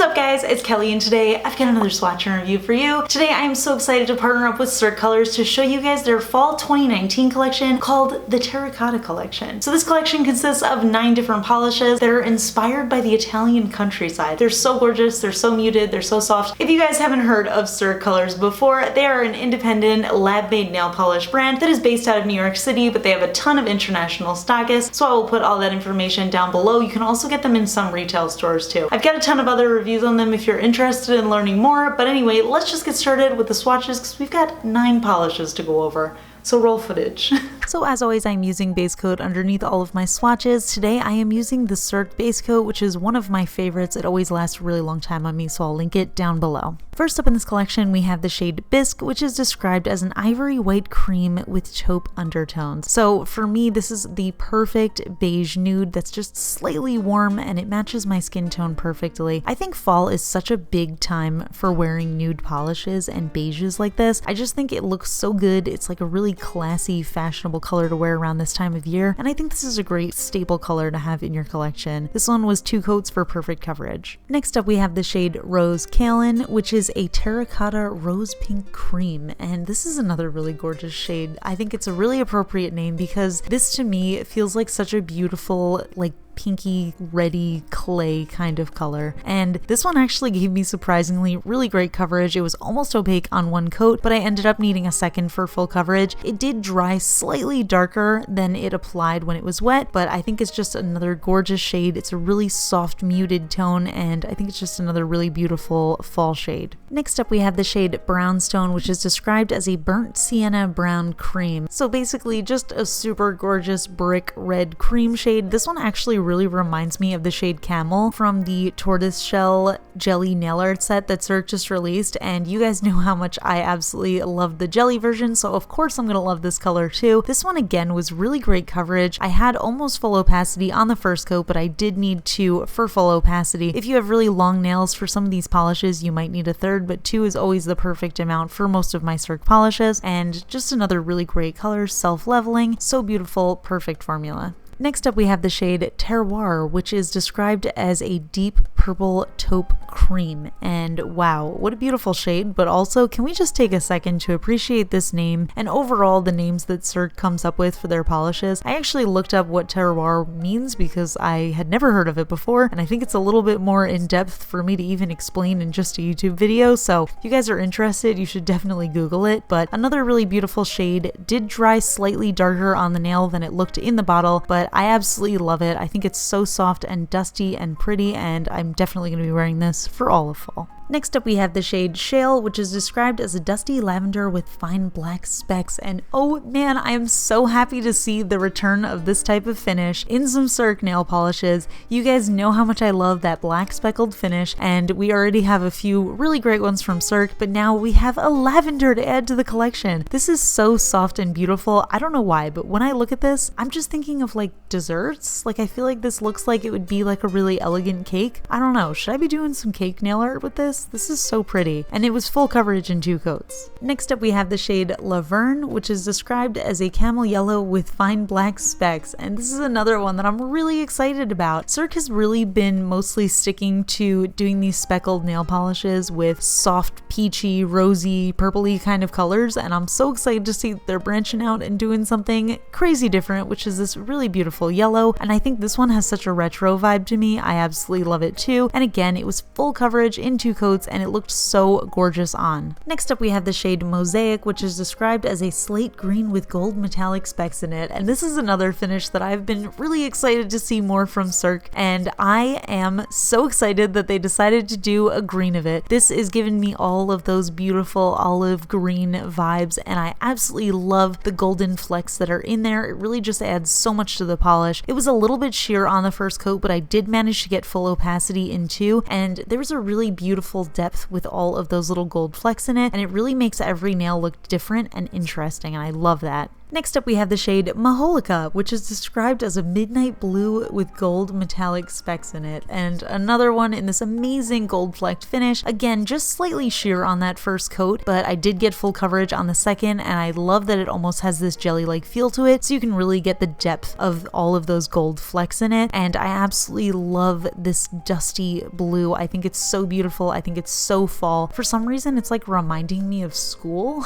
What's up guys, it's Kelly and today I've got another swatch and review for you. Today I am so excited to partner up with Cirque Colors to show you guys their fall 2019 collection called the Terracotta Collection. So this collection consists of 9 different polishes that are inspired by the Italian countryside. They're so gorgeous, they're so muted, they're so soft. If you guys haven't heard of Cirque Colors before, they are an independent lab-made nail polish brand that is based out of New York City, but they have a ton of international stockists, so I will put all that information down below. You can also get them in some retail stores too. I've got a ton of other reviews on them if you're interested in learning more, but anyway, let's just get started with the swatches because we've got 9 polishes to go over. So roll footage. So as always, I'm using base coat underneath all of my swatches. Today I am using the Cirque base coat, which is one of my favorites. It always lasts a really long time on me, so I'll link it down below. First up in this collection, we have the shade Bisque, which is described as an ivory white cream with taupe undertones. So for me, this is the perfect beige nude that's just slightly warm and it matches my skin tone perfectly. I think fall is such a big time for wearing nude polishes and beiges like this. I just think it looks so good. It's like a really classy, fashionable color to wear around this time of year, and I think this is a great staple color to have in your collection. This one was 2 coats for perfect coverage. Next up we have the shade Rose Kaelin, which is a terracotta rose pink cream, and this is another really gorgeous shade. I think it's a really appropriate name because this to me feels like such a beautiful, like pinky reddy clay kind of color, and this one actually gave me surprisingly really great coverage. It was almost opaque on 1 coat, but I ended up needing a second for full coverage. It did dry slightly darker than it applied when it was wet, but I think it's just another gorgeous shade. It's a really soft muted tone, and I think it's just another really beautiful fall shade. Next up we have the shade Brownstone, which is described as a burnt sienna brown cream. So basically just a super gorgeous brick red cream shade. This one actually really reminds me of the shade Camel from the tortoise shell jelly nail art set that Cirque just released, and you guys know how much I absolutely love the jelly version, so of course I'm gonna love this color too. This one again was really great coverage. I had almost full opacity on the first coat, but I did need 2 for full opacity. If you have really long nails for some of these polishes, you might need a third, but 2 is always the perfect amount for most of my Cirque polishes, and just another really great color, self-leveling, so beautiful, perfect formula. Next up we have the shade Terroir, which is described as a deep purple taupe cream, and wow, what a beautiful shade. But also, can we just take a second to appreciate this name and overall the names that Cirque comes up with for their polishes. I actually looked up what Terroir means because I had never heard of it before, and I think it's a little bit more in depth for me to even explain in just a YouTube video, so if you guys are interested, you should definitely Google it. But another really beautiful shade, did dry slightly darker on the nail than it looked in the bottle, but I absolutely love it. I think it's so soft and dusty and pretty, and I'm definitely going to be wearing this for all of fall. Next up we have the shade Shale, which is described as a dusty lavender with fine black specks, and oh man, I am so happy to see the return of this type of finish in some Cirque nail polishes. You guys know how much I love that black speckled finish, and we already have a few really great ones from Cirque, but now we have a lavender to add to the collection. This is so soft and beautiful. I don't know why, but when I look at this, I'm just thinking of like desserts. Like I feel like this looks like it would be like a really elegant cake. I don't know, should I be doing some cake nail art with this? This is so pretty, and it was full coverage in 2 coats. Next up we have the shade Laverne, which is described as a camel yellow with fine black specks, and this is another one that I'm really excited about. Cirque has really been mostly sticking to doing these speckled nail polishes with soft, peachy, rosy, purpley kind of colors, and I'm so excited to see they're branching out and doing something crazy different, which is this really beautiful yellow, and I think this one has such a retro vibe to me. I absolutely love it too, and again, it was full coverage in 2 coats, and it looked so gorgeous on. Next up we have the shade Mosaic, which is described as a slate green with gold metallic specks in it, and this is another finish that I've been really excited to see more from Cirque, and I am so excited that they decided to do a green of it. This is giving me all of those beautiful olive green vibes, and I absolutely love the golden flecks that are in there. It really just adds so much to the polish. It was a little bit sheer on the first coat, but I did manage to get full opacity in 2, and there was a really beautiful depth with all of those little gold flecks in it, and it really makes every nail look different and interesting, and I love that. Next up we have the shade Mahalik Ax, which is described as a midnight blue with gold metallic specks in it, and another one in this amazing gold flecked finish. Again, just slightly sheer on that first coat, but I did get full coverage on the second, and I love that it almost has this jelly-like feel to it, so you can really get the depth of all of those gold flecks in it. And I absolutely love this dusty blue. I think it's so beautiful. I think it's so fall. For some reason, it's like reminding me of school.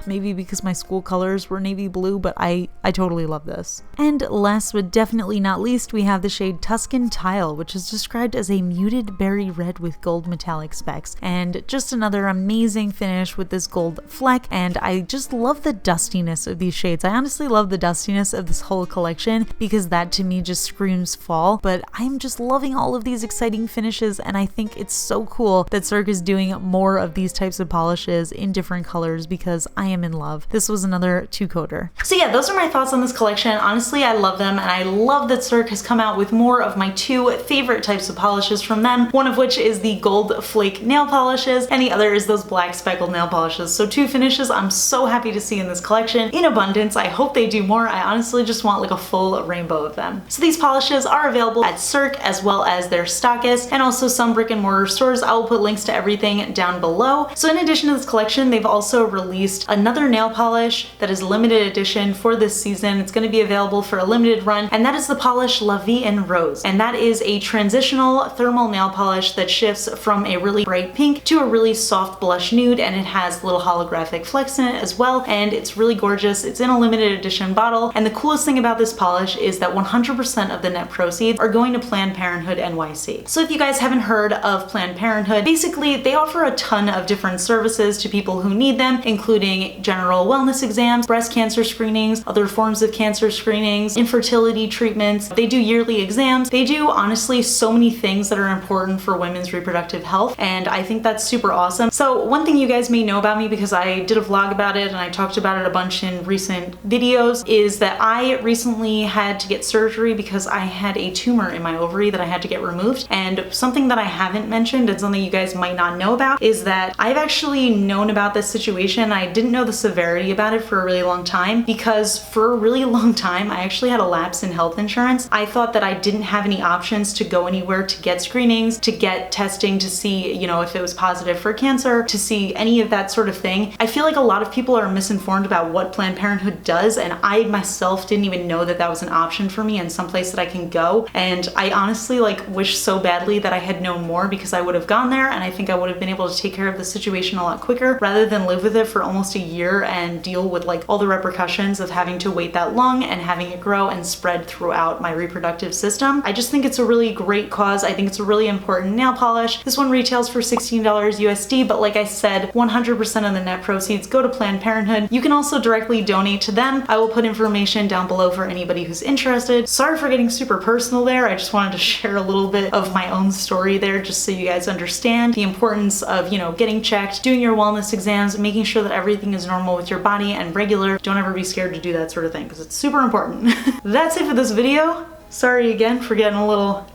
Maybe because my school colors were navy blue, but I totally love this. And last but definitely not least, we have the shade Tuscan Tile, which is described as a muted berry red with gold metallic specks, and just another amazing finish with this gold fleck. And I just love the dustiness of these shades. I honestly love the dustiness of this whole collection because that to me just screams fall, but I'm just loving all of these exciting finishes, and I think it's so cool that Cirque is doing more of these types of polishes in different colors because I am in love. This was another 2-coater. So yeah, those are my thoughts on this collection. Honestly, I love them, and I love that Cirque has come out with more of my 2 favorite types of polishes from them, one of which is the gold flake nail polishes, and the other is those black speckled nail polishes. So 2 finishes I'm so happy to see in this collection in abundance. I hope they do more. I honestly just want like a full rainbow of them. So these polishes are available at Cirque as well as their stockists and also some brick and mortar stores. I will put links to everything down below. So in addition to this collection, they've also released another nail polish that is limited edition for this season. It's going to be available for a limited run, and that is the polish Vie En Rose. And that is a transitional thermal nail polish that shifts from a really bright pink to a really soft blush nude, and it has little holographic flecks in it as well, and it's really gorgeous. It's in a limited edition bottle, and the coolest thing about this polish is that 100% of the net proceeds are going to Planned Parenthood NYC. So if you guys haven't heard of Planned Parenthood, basically they offer a ton of different services to people who need them, including general wellness exams, breast cancer screenings, other forms of cancer screenings, infertility treatments. They do yearly exams. They do honestly so many things that are important for women's reproductive health, and I think that's super awesome. So one thing you guys may know about me, because I did a vlog about it and I talked about it a bunch in recent videos, is that I recently had to get surgery because I had a tumor in my ovary that I had to get removed. And something that I haven't mentioned and something you guys might not know about is that I've actually known about this situation. I didn't know the severity about it for a really long time because for a really long time I actually had a lapse in health insurance. I thought that I didn't have any options to go anywhere to get screenings, to get testing to see, you know, if it was positive for cancer, to see any of that sort of thing. I feel like a lot of people are misinformed about what Planned Parenthood does, and I myself didn't even know that that was an option for me and someplace that I can go. And I honestly like wish so badly that I had known more, because I would have gone there and I think I would have been able to take care of the situation a lot quicker rather than live with it for almost a year and deal with like all the repercussions of having to wait that long and having it grow and spread throughout my reproductive system. I just think it's a really great cause. I think it's a really important nail polish. This one retails for $16 USD, but like I said, 100% of the net proceeds go to Planned Parenthood. You can also directly donate to them. I will put information down below for anybody who's interested. Sorry for getting super personal there. I just wanted to share a little bit of my own story there just so you guys understand the importance of, you know, getting checked, doing your wellness exams, making sure that everything is normal with your body and regular. Don't ever be scared to do that sort of thing because it's super important. That's it for this video. Sorry again for getting a little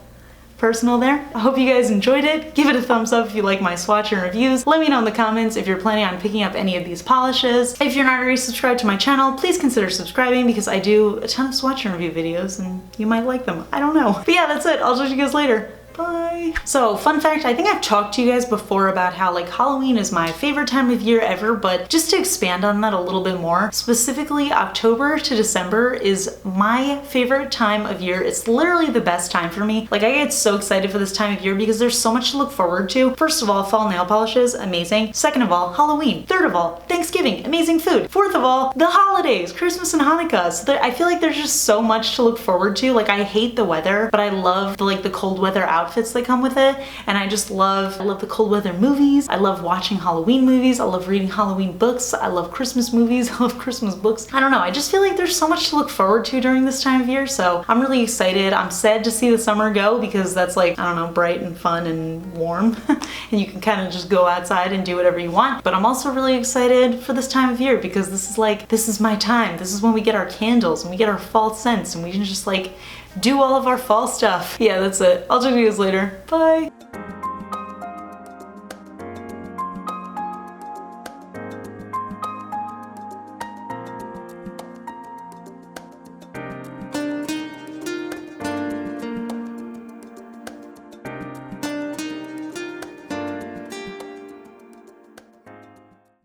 personal there. I hope you guys enjoyed it. Give it a thumbs up if you like my swatch and reviews. Let me know in the comments if you're planning on picking up any of these polishes. If you're not already subscribed to my channel, please consider subscribing because I do a ton of swatch and review videos and you might like them. I don't know. But yeah, that's it. I'll talk to you guys later. Bye. So fun fact, I think I've talked to you guys before about how like Halloween is my favorite time of year ever, but just to expand on that a little bit more, specifically October to December is my favorite time of year. It's literally the best time for me. Like I get so excited for this time of year because there's so much to look forward to. First of all, fall nail polishes, amazing. Second of all, Halloween. Third of all, Thanksgiving, amazing food. Fourth of all, the holidays, Christmas and Hanukkah. So I feel like there's just so much to look forward to. Like I hate the weather, but I love the cold weather outfits that come with it, and I love the cold weather movies. I love watching Halloween movies. I love reading Halloween books. I love Christmas movies. I love Christmas books. I don't know, I just feel like there's so much to look forward to during this time of year, so I'm really excited. I'm sad to see the summer go because that's like, I don't know, bright and fun and warm and you can kind of just go outside and do whatever you want, but I'm also really excited for this time of year because this is my time. This is when we get our candles and we get our fall scents and we can just like do all of our fall stuff. Yeah, that's it. I'll talk to you guys later. Bye.